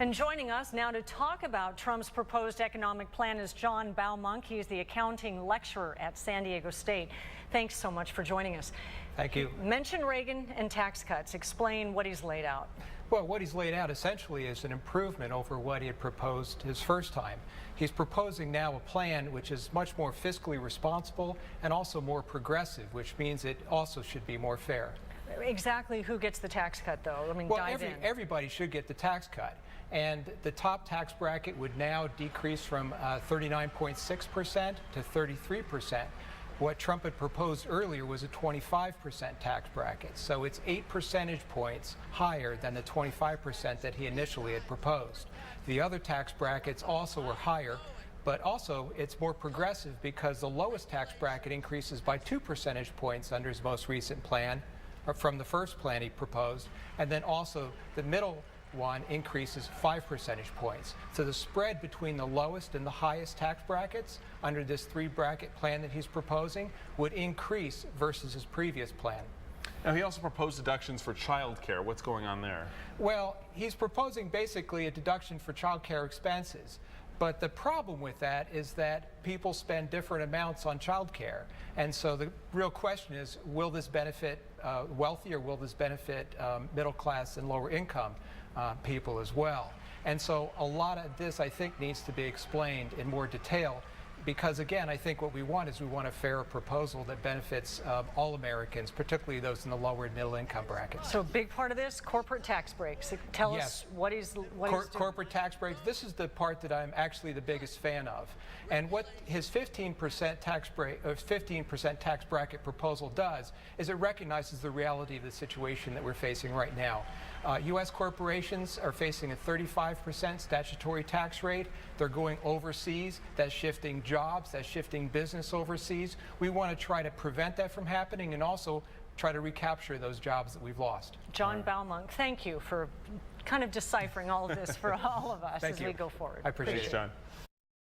And joining us now to talk about Trump's proposed economic plan is Jon Baumunk. He's the accounting lecturer at San Diego State. Thanks so much for joining us. Thank you. Mention Reagan and tax cuts. Explain what he's laid out. Well, what he's laid out essentially is an improvement over what he had proposed his first time. He's proposing now a plan which is much more fiscally responsible and also more progressive, which means it also should be more fair. Exactly who gets the tax cut, though? I mean, well, dive in. Everybody should get the tax cut. And the top tax bracket would now decrease from 39.6% to 33%. What Trump had proposed earlier was a 25% tax bracket. So it's 8 percentage points higher than the 25% that he initially had proposed. The other tax brackets also were higher, but also it's more progressive because the lowest tax bracket increases by 2 percentage points under his most recent plan, or from the first plan he proposed, and then also the middle one increases 5 percentage points. So the spread between the lowest and the highest tax brackets under this 3-bracket plan that he's proposing would increase versus his previous plan. Now, he also proposed deductions for child care. What's going on there? Well, he's proposing basically a deduction for child care expenses. But the problem with that is that people spend different amounts on child care. And so the real question is, will this benefit wealthy, or will this benefit middle class and lower income people as well? And so a lot of this, I think, needs to be explained in more detail. Because, again, I think what we want is a fair proposal that benefits all Americans, particularly those in the lower and middle income brackets. So a big part of this, corporate tax breaks. Tell us what he's doing. Corporate tax breaks. This is the part that I'm actually the biggest fan of. And what his 15% tax break, or 15% tax bracket proposal does is it recognizes the reality of the situation that we're facing right now. U.S. corporations are facing a 35% statutory tax rate. They're going overseas. That's shifting jobs, that's shifting business overseas. We want to try to prevent that from happening and also try to recapture those jobs that we've lost. Jon Baumunk, thank you for kind of deciphering all of this for all of us as we go forward. I appreciate it. Thanks, Jon.